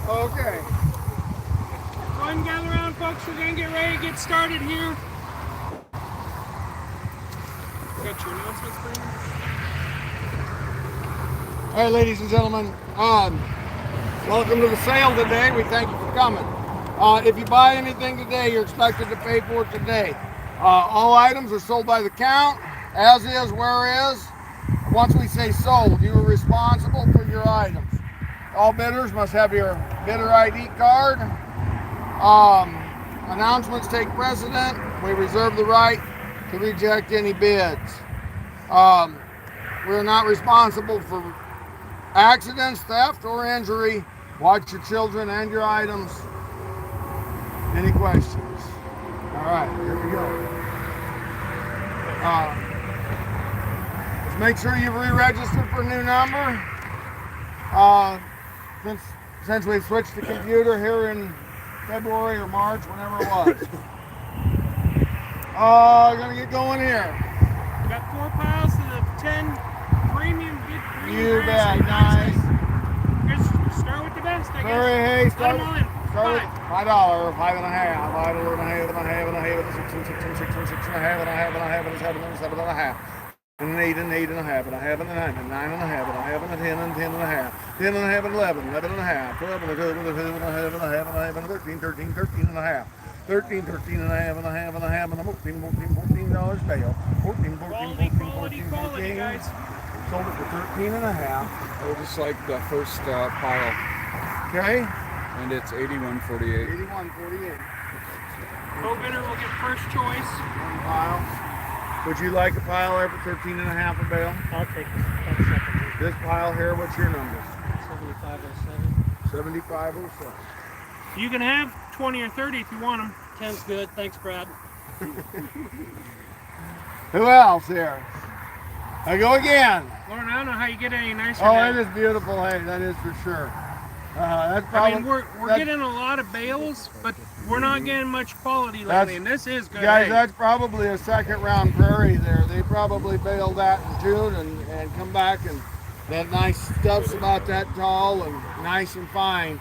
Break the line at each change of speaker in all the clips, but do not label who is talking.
Okay.
Go ahead and gather around, folks. We're going to get ready to get started here. Got your announcements, Brandon?
All right, ladies and gentlemen, welcome to the sale today. We thank you for coming. If you buy anything today, you're expected to pay for it today. All items are sold by the count, as is, where is. Once we say sold, you are responsible for your items. All bidders must have your bidder ID card. Announcements take precedent. We reserve the right to reject any bids. We're not responsible for accidents, theft, or injury. Watch your children and your items. Any questions? All right, here we go. Let's make sure you've re-registered for a new number. Since we've switched the computer here in February or March, whenever it was. Gonna get going here.
We got 4 piles of 10 premium bid green
You
grass.
bet, nice.
Let's start with the best, I guess.
Hurry, hey,
Let them all in.
start with $5, $5 and a half, $5 and a half, and a half, and a half, and a $6 and $6 and $6 and $6 and a half, and a half, and a half, and a $7 and $7 and a half. And an 8 and 8 and a half, and a half and a 9 and 9 and a half, and a half and a 10 and 10 and a half, 10 and a half and 11, 11 and a half, 12 and a 12 and a 12 and a half and a half and a half and a 13, 13, 13 and a half, 13, 13 and a half and a half and a half and a 14, 14, $14 bail, 14, 14, 14, 14,
Quality, guys.
sold it for 13 and a half.
Oh, just like the first pile,
Okay,
and it's 81.48.
81.48.
Pro bidder will get first choice.
One pile. Would you like a pile there for 13 and a half a bale?
I'll take that second.
This pile here, what's your number?
7507.
7507.
You can have 20 or 30 if you want them. 10's good. Thanks, Brad.
Who else here? I go again.
Lauren, I don't know how you get any nicer.
Oh,
than
that is beautiful. Hey, that is for sure. That's probably.
I mean, we're getting a lot of bales, but we're not getting much quality
That's-
lately, and this is good.
Guys,
hay.
that's probably a second round prairie there. They probably baled that in June and come back, and that nice stuff's about that tall and nice and fine.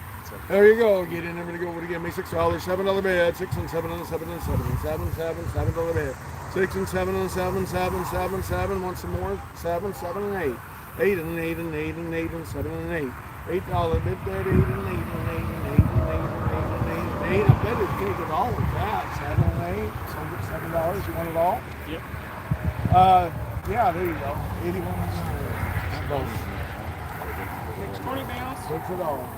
There you go. Get in there to go. What do you give me? $6, $7 bid. 6 and 7 and 7 and 7 and 7, $7 bid. 6 and 7 and 7, 7, 7, 7. Want some more? 7, 7 and 8. 8 and 8 and 8 and 8 and 7 and 8. $8 bid that 8 and 8 and 8 and 8 and 8 and 8 and 8 and 8. I bet it's going to get all of that. 7 and 8. Sold it $7. You want it all?
Yep.
Yeah, there you go. 81 both.
20 bales.
Takes it all.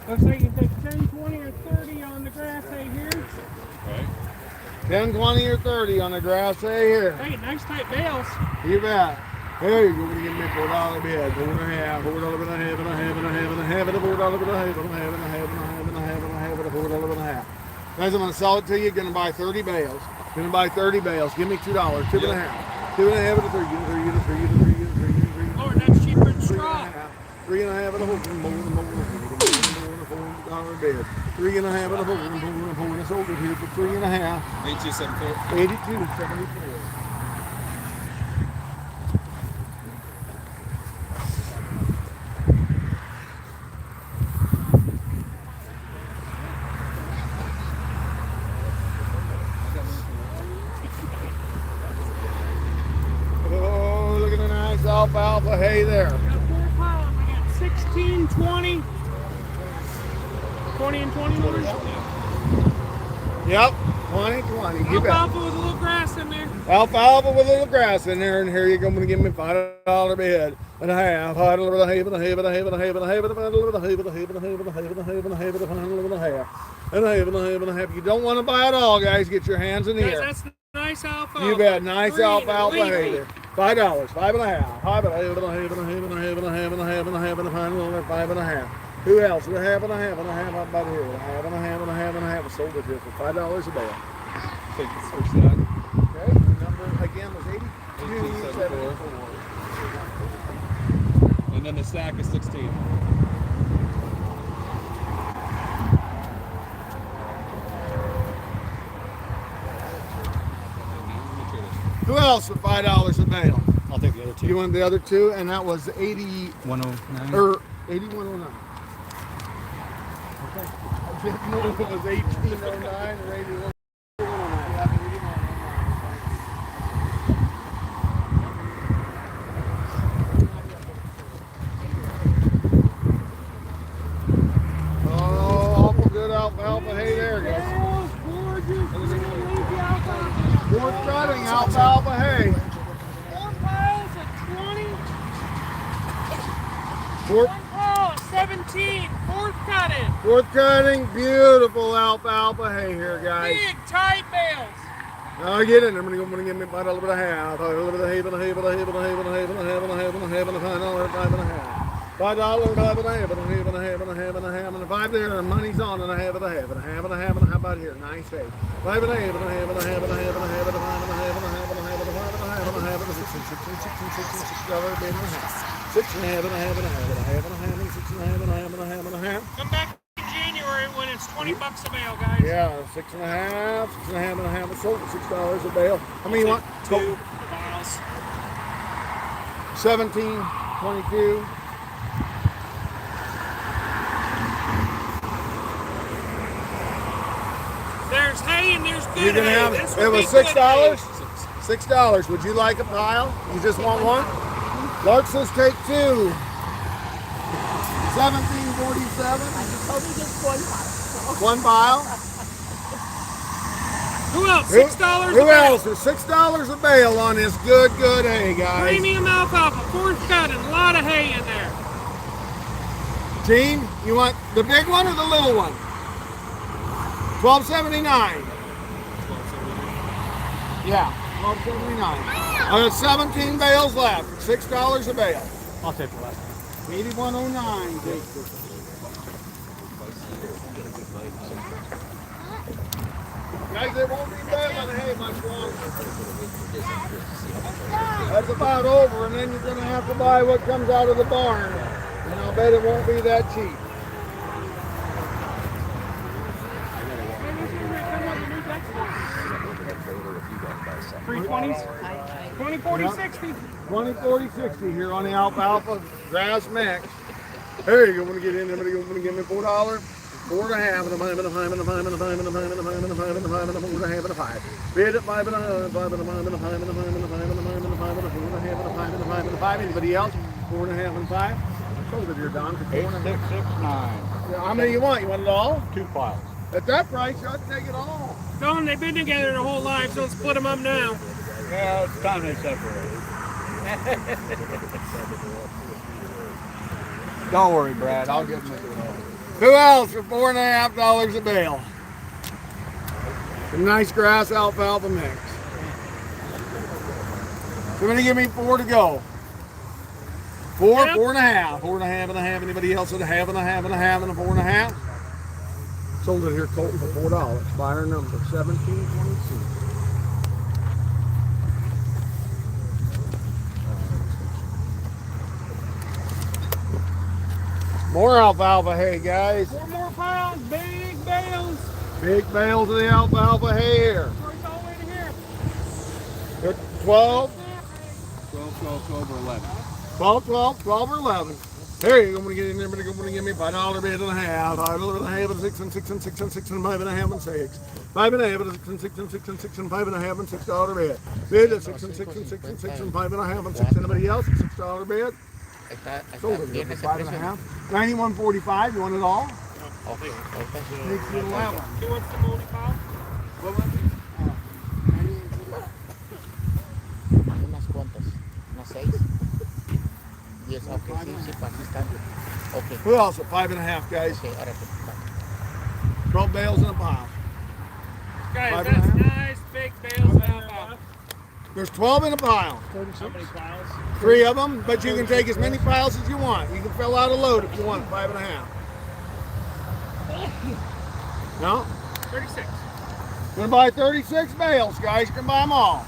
Looks like you take 10, 20, or 30 on the grass hay here.
10, 20, or 30 on the grass hay here.
Hey, nice tight bales.
You bet. There you go. We're going to give me a $4 bid. $4 and a half. $4 and a half and a half and a half and a half and a $4 and a half and a half and a half and a half and a half and a half and a half and a $4 and a half. Guys, I'm going to sell it to you. Going to buy 30 bales. Going to buy 30 bales. Give me $2. 2 and a half. 2 and a half and a 3. Get a 3. Get a 3. Get a 3. Get a 3. Get a 3.
Lord, that's cheaper than
3 and a
straw.
half. 3 and a half and a $4 bid. 3 and a half and a $4 and I sold it here for 3 and a half.
82.74.
82.74. Oh, look at the nice alfalfa hay there.
We got 4 piles. We got 16, 20, 20 and 20 numbers.
Yep, 20, 20. You bet.
Alfalfa with a little grass in there.
Alfalfa with a little grass in there, and here you go. I'm going to give me $5 bid and a half. $5 and a half and a half and a half and a half and a half and a half and a half and a half and a half and a half and a half and a half and a half and a half and a half and a half and a half. You don't want to buy it all, guys. Get your hands in the
Guys,
air.
that's nice alfalfa.
You bet. Nice
Green,
alfalfa hay
leafy.
there. $5, 5 and a half. 5 and a half and a half and a half and a half and a half and a half and a half and a half and a half. 5 and a half. Who else? A half and a half and a half. How about here? A half and a half and a half and a half. I sold it here for $5 a bale.
Take this first side.
Okay. The number again was
82.74. And then the stack is 16.
Who else for $5 a bale?
I'll take the other two.
You want the other two, and that was 80
109.
or 8109. I didn't know it was 1809 and rated 1. Oh, awful good alfalfa hay there, guys.
Bales, gorgeous. We're gonna leave the alfalfa.
Fourth cutting alfalfa hay.
4 piles at 20.
Fourth,
1 pile at 17. Fourth cutting.
fourth cutting, beautiful alfalfa hay here, guys.
Big tight bales.
Now I get it. I'm gonna give me about a little bit of half. A little bit of hay, but a hay, but a hay, but a hay, but a hay, but a hay, but a hay, but a hay, but a $5, $5.50. $5, $5 and a half, and a half, and a half, and a half, and a half, and a $5 there, and money's on, and a half, and a half, and a half, and a half, and a half about here. Nice hay. $5 and a half, and a half, and a half, and a half, and a half, and a $5 and a half, and a half, and a half, and a $5 and a half, and a half, and a $6 and $6 and $6 and $6 and $6 and a half. $6 and a half, and a half, and a half, and a half, and a half, and $6 and a half, and a half, and a half, and a half.
Come back in January when it's $20 a bale, guys.
Yeah, 6 and a half, 6 and a half, and a half, and sold for $6 a bale. How many you want?
2 piles.
17, 22.
There's hay and there's good
You're gonna
hay.
have
This
it
would
was
be good
$6.
hay.
$6. Would you like a pile? You just want one? Lark says take 2. 1747. One pile.
Who else? $6
Who
a bale.
else? There's $6 a bale on this good hay, guys.
Premium alfalfa, fourth cutting, a lot of hay in there.
Gene, you want the big one or the little one? $12.79. Yeah, $12.79. I got 17 bales left. $6 a bale.
I'll take the last one.
8109. Guys, they won't be baling hay much longer. That's about over, and then you're going to have to buy what comes out of the barn. And I'll bet it won't be that cheap.
$320s? 20, 40, 60.
20, 40, 60 here on the alfalfa grass mix. There you go. I'm going to get in there. I'm going to give me $4. 4 and a half, and a 5 and a 5 and a 5 and a 5 and a 5 and a 5 and a 5 and a 5 and a 4 and a half and a 5. Bid at 5 and a 5 and a 5 and a 5 and a 5 and a 5 and a 5 and a 5 and a 4 and a half and a 5 and a 5 and a 5. Anybody else? 4 and a half and 5. Sold it here, Don. For 4 and a half.
8669.
How many you want? You want it all?
2 piles.
At that price, I'd take it all.
Don, they've been together their whole lives. Don't split them up now.
Yeah, it's time they separate. Don't worry, Brad. I'll give them a good one.
Who else for $4.50 a bale? Some nice grass alfalfa mix. Somebody give me 4 to go. 4,
Yep.
4 and a half. 4 and a half and a half. Anybody else at a half and a half and a half and a 4 and a half? Sold it here, Colton, for $4. Buyer number 1722. More alfalfa hay, guys.
4 more piles, big bales.
Big bales of the alfalfa hay here.
Right all the way to here.
They're 12,
12, 12, 12, or 11.
12, 12, 12 or 11. There you go. I'm going to get in there. I'm going to give me $5 bid and a half. $5 and a half and 6 and 6 and 6 and 6 and 5 and a half and 6. 5 and a half and 6 and 6 and 6 and 6 and 5 and a half and $6 bid. Bid at 6 and 6 and 6 and 6 and 5 and a half and 6. Anybody else? $6 bid. Sold it here for 5 and a half. 91.45. You want it all?
Okay, okay.
Takes you 11.
Who wants the moldy pile?
What was it?
Unas cuantas, unas 6. 10, ok, sí, pues aquí están. Ok,
Who else? At 5 and a half, guys.
ok, ahora te
12 bales in a pile.
Guys,
5 and a
that's
half.
nice big bales of alfalfa.
There's 12 in a pile.
How many piles?
3 of them, but you can take as many piles as you want. You can fill out a load if you want, 5 and a half. No?
36.
Gonna buy 36 bales, guys. You can buy them all.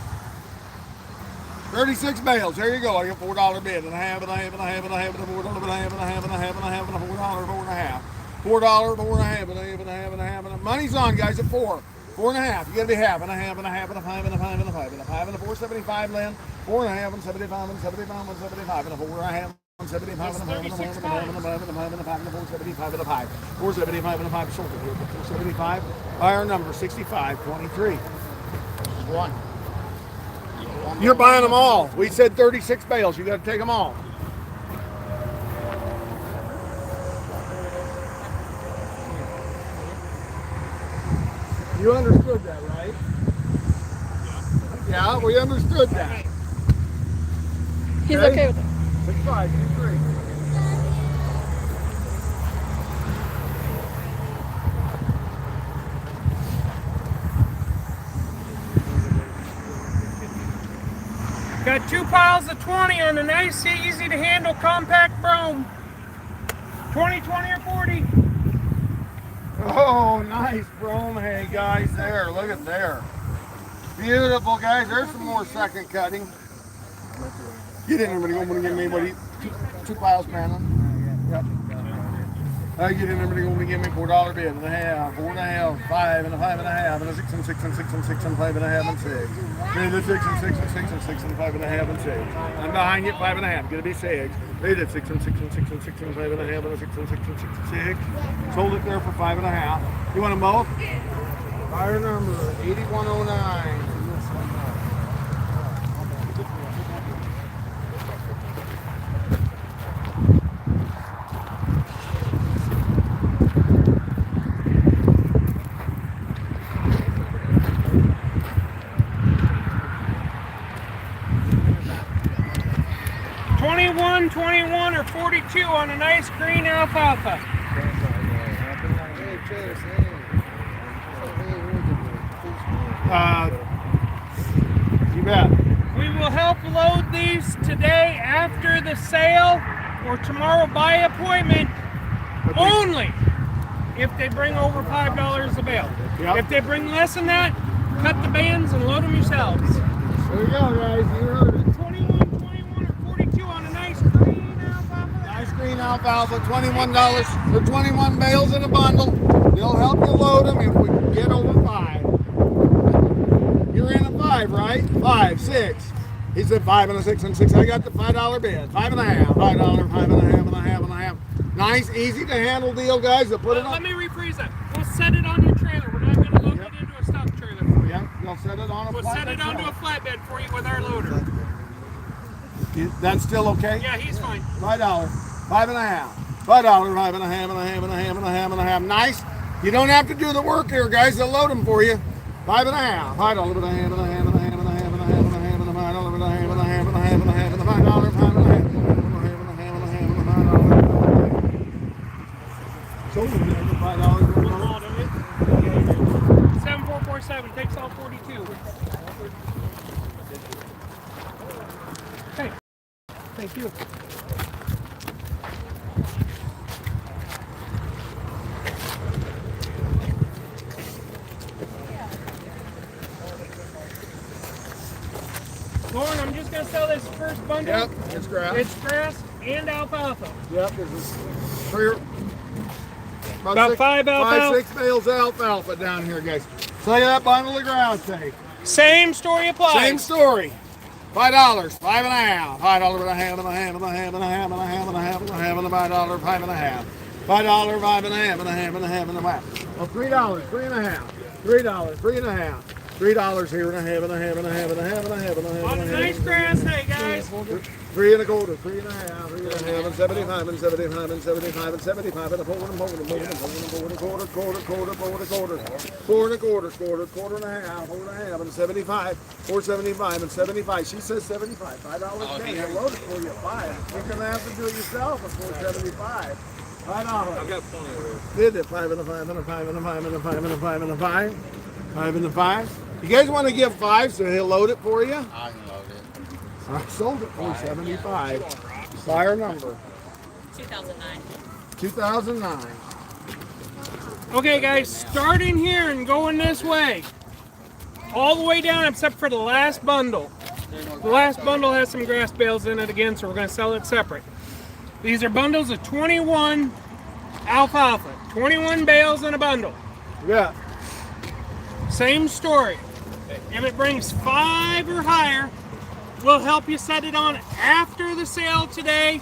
36 bales. There you go. I get $4 bid and a half and a half and a half and a half and a $4 and a half and a half and a half and a half and a $4, 4 and a half. $4, 4 and a half and a half and a half and a half and a money's on, guys, at 4. 4 and a half. You gotta be half and a half and a half and a 5 and a 5 and a 5 and a 5 and a 4.75, Lynn. 4 and a half and 75 and 75 and 75 and a 4 and a half. 475 and a
36
5 and a 5 and a 5 and a 5 and a 5 and a 475 and a 5. 475 and a 5 shoulder here. 475. Buy our number 6523.
One.
You're buying them all. We said 36 bales. You got to take them all. You understood that, right? Yeah, we understood that.
He's okay with it.
6523.
Got 2 piles of 20 on a nice, easy to handle compact brome. 20, 20, or 40.
Oh, nice brome hay, guys. There, look at there. Beautiful, guys. There's some more second cutting. Get in there, buddy. I'm gonna give me buddy two piles, Brandon. Yep. I get in there, buddy. I'm gonna give me $4 bid and a half, 4 and a half, 5 and a 5 and a half, and a 6 and 6 and 6 and 6 and 5 and a half and 6. Read the 6 and 6 and 6 and 6 and 5 and a half and 6. I'm behind you at 5 and a half. Gonna be 6. Read it 6 and 6 and 6 and 6 and 5 and a half and a 6 and 6 and 6 and 6. Sold it there for 5 and a half. You want them both? Buyer number 8109.
21, 21, or 42 on a nice green alfalfa.
You bet.
We will help load these today after the sale or tomorrow by appointment only if they bring over $5 a bale.
Yep.
If they bring less than that, cut the bands and load them yourselves.
There you go, guys. You heard it.
21, 21, or 42 on a nice green alfalfa.
Nice green alfalfa, $21 for 21 bales in a bundle. They'll help you load them if we get over 5. You're in a 5, right? 5, 6. He said 5 and a 6 and 6. I got the $5 bid. 5 and a half. $5, 5 and a half and a half and a half. Nice, easy to handle deal, guys. To put it
Let
on.
me rephrase that. We'll set it on your trailer. We're not going to load it into a stock trailer for you.
Yeah, they'll set it on a
We'll set it onto a flatbed for you with our loader.
That's still okay?
Yeah, he's fine.
$5, 5 and a half. $5, 5 and a half and a half and a half and a half and a half. Nice. You don't have to do the work here, guys. They'll load them for you. 5 and a half. $5 and a half and a half and a half and a half and a half and a half and a half and a $5 and a half and a half and a half and a half and a $5, 5 and a half and a half and a half and a half and a half and a half. Sold it there for $5.
7447 takes all 42. Okay. Thank you. Lauren, I'm just going to sell this first bundle.
Yep, it's grass.
It's grass and alfalfa.
Yep, there's three,
About 5 alfalfa.
6 bales of alfalfa down here, guys. Sell you that bundle of grass, take.
Same story applies.
Same story. $5, 5 and a half. $5 and a half and a half and a half and a half and a half and a half and a half and a $5, 5 and a half. $5, 5 and a half and a half and a half and a half. Well, $3, 3 and a half. $3, 3 and a half. $3 here and a half and a half and a half and a half and a half and a half
On
and
a
a half.
nice grass hay, guys.
3 and a quarter, 3 and a half, 3 and a half, and 75 and 75 and 75 and 75 and a quarter and a quarter and a quarter and a quarter, quarter, quarter, quarter, quarter, 4 and a quarter, quarter and a half, 4 and a half, and 75, 475 and 75. She says 75, $5 a day. I'll load it for you at 5. You're gonna have to do it yourself at 475. $5.
I've got plenty of room.
Did it? 5 and a 5 and a 5 and a 5 and a 5 and a 5 and a 5. 5 and a 5. You guys want to give 5 so he'll load it for you?
I can load it.
I sold it for 75. Buyer number
2009.
2009.
Okay, guys, starting here and going this way. All the way down except for the last bundle. The last bundle has some grass bales in it again, so we're going to sell it separate. These are bundles of 21 alfalfa. 21 bales in a bundle.
Yeah.
Same story. If it brings 5 or higher, we'll help you set it on after the sale today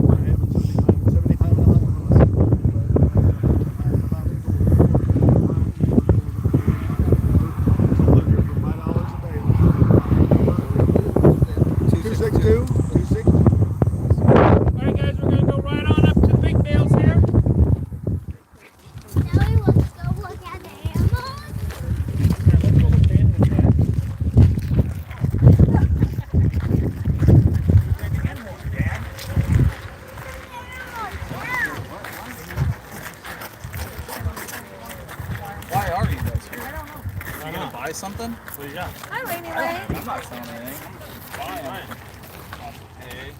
Alright guys, we're gonna go right on up to the big bales here.
Now let's go look at the animals.
Why are you guys here? I don't know. You gonna buy something?
What do you got?
Hi, Rainy Lane.
I'm not selling anything. I'm buying. Hey.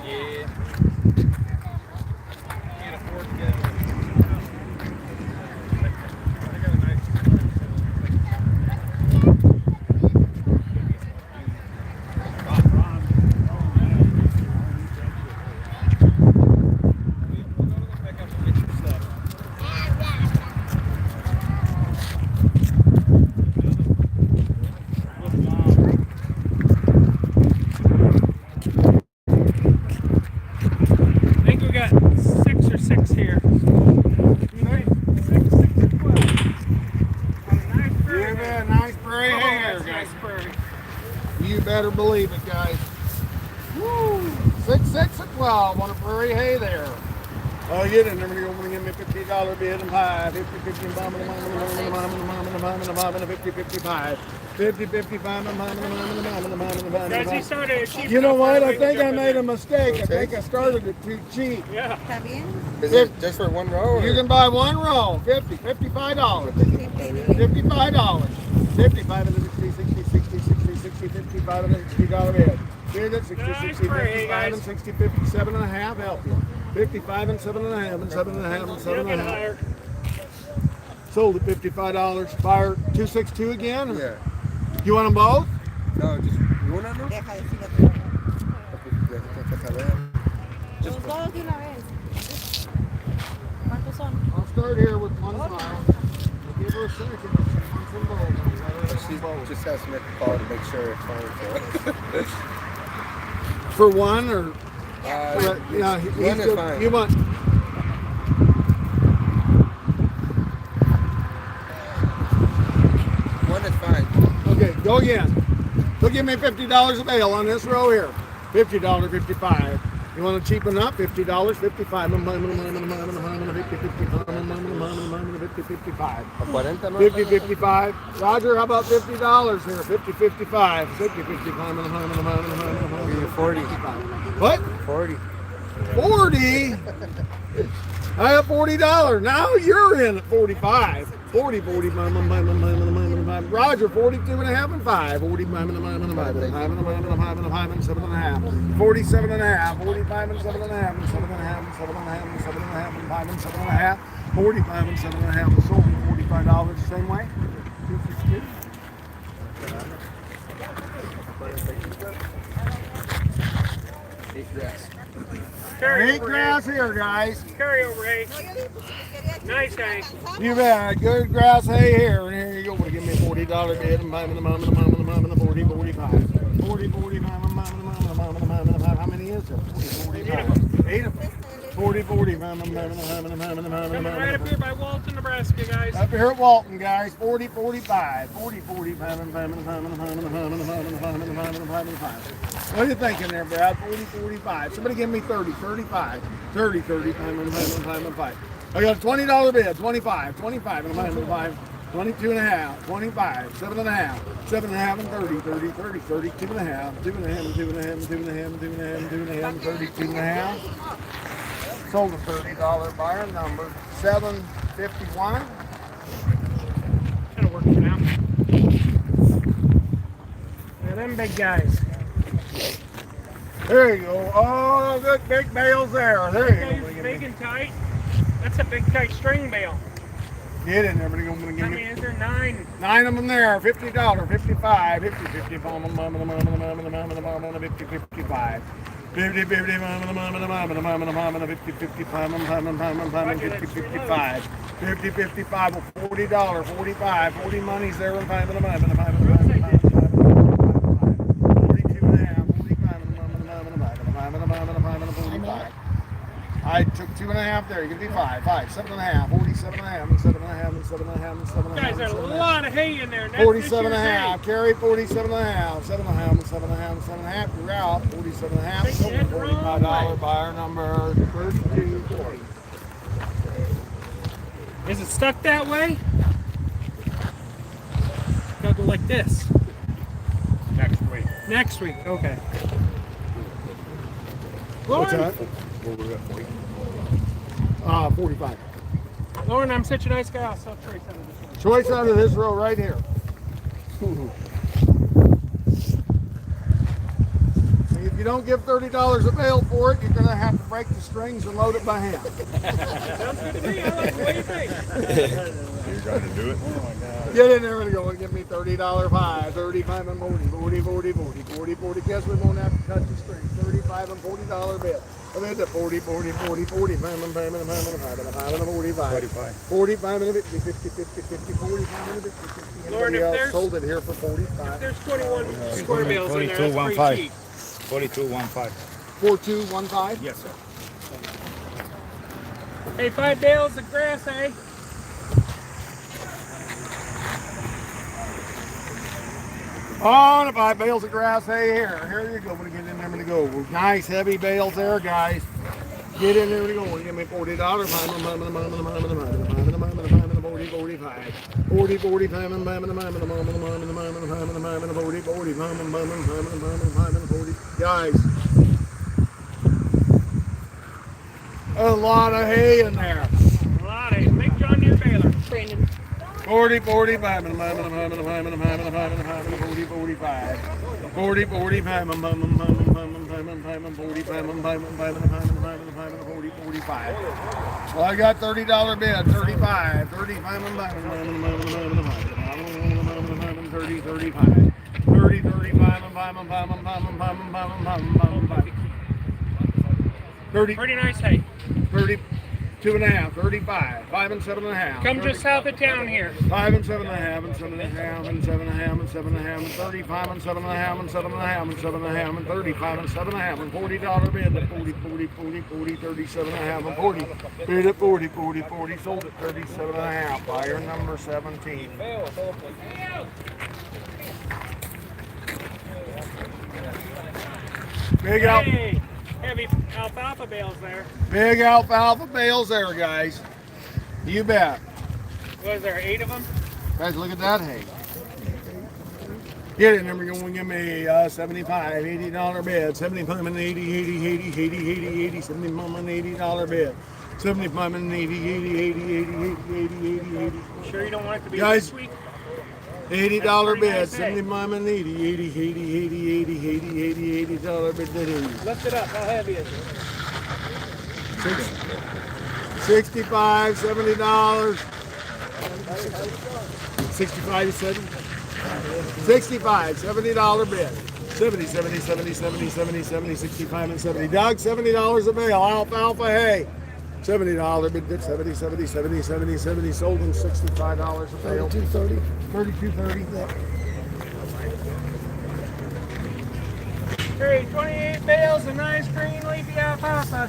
Yeah. Can't afford to get
I think we got 6 or 6 here.
Yeah, nice prairie hanger, guys. You better believe it, guys. Woo! 6, 6, and 12 on a prairie hay there. Oh, you didn't never go and give me $50 bid and pie. 50, 50, 55. 50, 55,
Guys, he started at cheap.
You know what? I think I
Jump in
made
there.
a mistake. I think I started it too cheap.
Yeah.
¿Está bien?
Is it just for one row?
You can buy one roll, $55. $55. 55 and 60, 60, 60, 60, 60, 55 and $60 bid. Bid at 60,
Nice
60,
spray,
55 and
guys.
60, 57 and a half, help you. 55 and 7 and a half and 7 and a half and
You'll
7
get
and a half.
higher.
Sold at $55. Buyer 262 again? Or-
Yeah.
You want them both?
No, just una, no?
Deja de decirle
Just
los dos de una vez. ¿Cuántos son?
I'll start here with one file. I'll give her a second. One from both.
she just has to make a call to make sure it's fine.
For one or?
So.
Yeah,
One is fine.
You want?
One is fine.
Okay, go again. So give me $50 a bale on this row here. $50, 55. You want to cheapen up? $50, 55. 50, 55.
40, no?
50, 55. Roger, how about $50 here? 50, 55. 50, 55.
40.
What?
40.
40? I have $40. Now you're in at 45. 40, 40, Roger, 42 and a half and 5. 45 and 7 and a half. 47 and a half. 45 and 7 and a half. And 7 and a half and 7 and a half and 7 and a half and 5 and 7 and a half. 45 and 7 and a half. And sold $45 the same way. 252.
Carry
Ain't
over,
grass here, guys.
hay. Carry over, hay. Nice, hay.
You bet. Good grass hay here. And here you go. Give me $40 bid. And 40, 45. 40, 45. How many is there? 40, 45. 8 of them. 40, 40.
Coming right up here by Walton, Nebraska, guys.
Up here at Walton, guys. 40, 45. 40, 45. What are you thinking there, Brad? 40, 45. Somebody give me 30, 35. 30, 35. I got a $20 bid. 25, 25, 22 and a half, 25, 7 and a half, 7 and a half, and 30, 30, 30, 32 and a half, 2 and a half, 2 and a half, 2 and a half, 2 and a half, 2 and a half, 32 and a half. Sold a $30 buyer, number 751.
That'll work for now. Now, them big guys.
There you go. Oh, good big bales there. There you
Guys,
go.
big and tight. That's a big tight string bale.
Get in there. Everybody gonna
I
give
mean,
me
is there 9?
9 of them there. $50, 55, 50, 50, 50, 55. 50, 50, 50, 55. 50, 55, $40, 45, 40 monies there. 42 and a half, 45. I took 2 and a half there. You can be 5, 7 and a half, 47 and a half, and 7 and a half, and 7 and a half, and 7 and a half.
Guys, there's a lot of hay in there. That's
47 and a
this year's
half. Carry 47 and a half. 7 and a half, and 7 and a half, and 7 and a half. You're out. 47 and a half.
Take that
$45 buyer number 3240.
hay. Is it stuck that way? Gotta go like this.
Next week.
Next week, okay.
What's
Lauren,
that? 45.
Lauren, I'm such a nice guy. I'll sell choice out of this one.
Choice out of this row right here. If you don't give $30 a bale for it, you're going to have to break the strings and load it by hand.
Sounds good to me. I like the way you think.
You're trying to do it?
Get in there and go and give me $30 pie, 35 and 40, 40. Guess we won't have to cut the strings. 35 and $40 bid. And then the 40, 40, 40, 45. 45 and 50, 50, 50, 50, 45 and 50, 50.
Lauren,
Anybody
if
else
there's-
sold it here for 45.
There's 21 square bales in there. That's
42.15.
pretty cheap.
42.15.
4215.
Yes, sir.
Hey, 5 bales of grass, hay.
On 5 bales of grass hay here. Here you go. I'm going to get in there. I'm going to go. Nice heavy bales there, guys. Get in there and go. Give me $40. 40, 45. 40, 45, and 40, 40. Guys, a lot of hay in there.
A lot of big John Deere baler.
Brandon.
40, 45, 40, 45. 40, 45, 45. Well, I got $30 bid, 35, 35, 30, 35. 30, 35, 30,
Pretty nice hay.
32 and a half, 35, 5 and 7 and a half.
Come just south of town here.
5 and 7 and a half, and 7 and a half, and 7 and a half, and 7 and a half, and 35 and 7 and a half, and 7 and a half, and 7 and a half, and 35 and 7 and a half, and $40 bid at 40, 40, 40, 40, 37 and a half, and 40. Bid at 40, 40, 40, sold at 37 and a half. Buyer number 17. Big out.
Hey, heavy alfalfa bales there.
Big alfalfa bales there, guys. You bet.
Was there 8 of them?
Guys, look at that hay. Get in there, we're going to give me $75, $80 bid. 75 and 80, 80, 80, 80, 80, 80, 75 and $80 bid. 75 and 80, 80, 80, 80, 80, 80, 80, 80.
Sure you don't want it to be
Guys,
this week?
$80 bid.
nice hay.
75 and 80, 80, 80, 80, 80, 80, 80, $80 bid.
Lift it up. How heavy is it?
65, $70. 65 to 70. 65, $70 bid. 70, 70, 70, 70, 70, 70, 65 and 70. Doug, $70 a bale. Alfalfa hay. $70 bid. 70, 70, 70, 70, 70. Sold them $65 a bale. 32.30. 32.30.
Hey, 28 bales of nice green leafy alfalfa.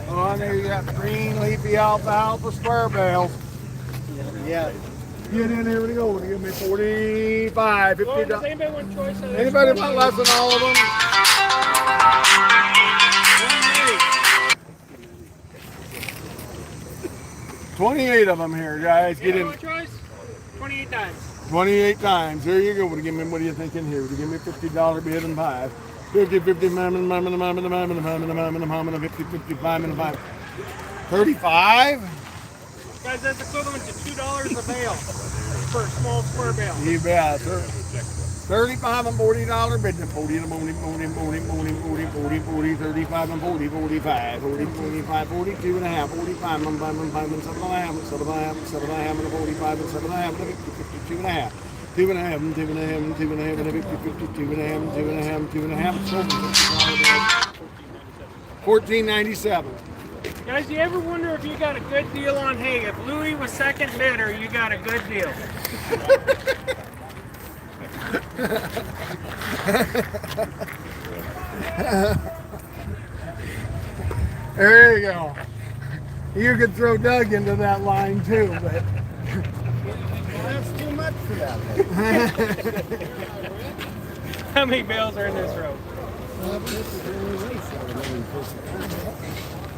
Oh, there you got green leafy alfalfa square bales. Yeah. Get in here we go. Give me 45,
Well, does
$50.
anybody want choice of this?
Anybody want less than all of them? 28 of them here, guys. Get in.
Want choice? 28 times.
28 times. There you go. What are you thinking here? Give me $50 bid and 5. 50, 50, 50, 5. 35?
Guys, that's equivalent to $2 a bale for a small square bale.
You bet. 35 and $40 bid. 40 and 40, 35 and 40, 45, 40, 45, 42 and a half, 45 and 5 and 7 and a half, 7 and a half, 7 and a half, and 45 and 7 and a half, 52 and a half. 2 and a half, and 2 and a half, and 2 and a half, and 52 and a half, and 2 and a half, and 2 and a half. $14.97.
Guys, you ever wonder if you got a good deal on hay? If Louis was second bidder, you got a good deal.
There you go. You could throw Doug into that line too, but
That's too much for that.
How many bales are in this row?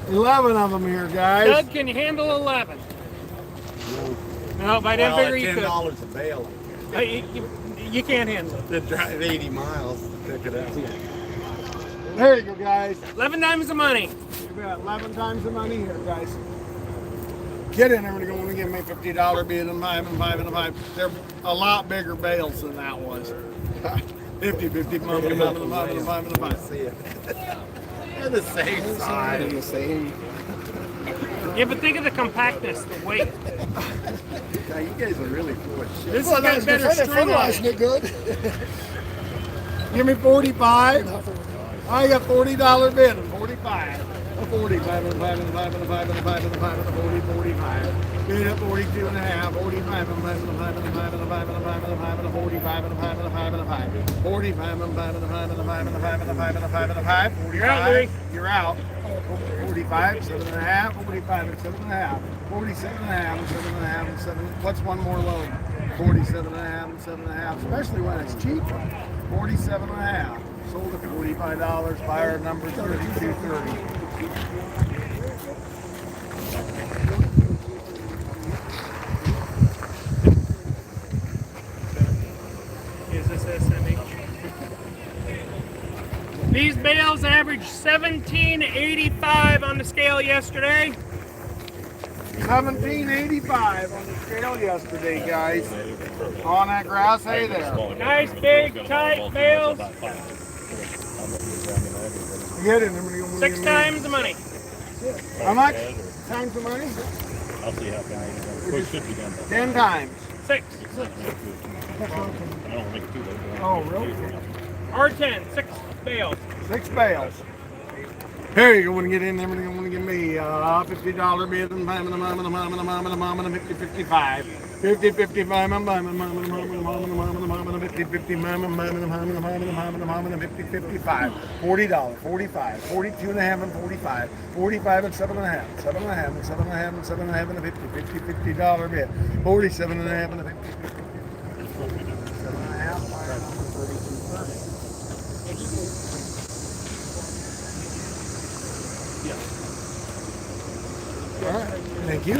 11 of them here, guys.
Doug, can you handle 11? No, I didn't figure you could.
$10 a bale.
You can't handle it.
To drive 80 miles to pick it up.
There you go, guys.
11 times the money.
You got 11 times the money here, guys. Get in there and going to give me $50 bid and 5 and 5 and 5. They're a lot bigger bales than that was. 50, 50, 5 and 5 and 5 and 5 and 5.
See it. They're the same size. The same.
Yeah, but think of the compactness, the weight.
God, you guys are really full of shit.
This has got better string on it.
it good. Give me 45. I got $40 bid and 45. 45 and 5 and 5 and 5 and 5 and 5 and 40, 45. Bid at 42 and a half, 45 and 5 and 5 and 5 and 5 and 5 and 5 and 45 and 5 and 5 and 5. 45 and 5 and 5 and 5 and 5 and 5 and 5 and 5.
You're out, Louis.
You're out. 45, 7 and a half, 45 and 7 and a half, 47 and a half, and 7 and a half, and 7. What's one more load? 47 and a half, and 7 and a half, especially when it's cheap. 47 and a half. Sold at $45. Buyer number 3230.
These bales averaged 1785 on the scale yesterday.
1785 on the scale yesterday, guys. On that grass hay there.
Nice big tight bales.
Get it.
6 times the money.
How much? Times the money?
I'll see how fast. Push 50 done.
10 times.
6.
I don't make it too late.
Oh, really?
R10, 6 bales.
6 bales. Here you go. Want to get in there? Want to give me $50 bid and mom and a 50-55. 50-55. Mom and 50-55. $40. 45. 42 and a half and 45. 45 and 7 and a half. 7 and a half and 7 and a half and 7 and a half and a 50. $50 bid. 47 and a half and a 50. 7 and a half. 32.30. All right. Thank you.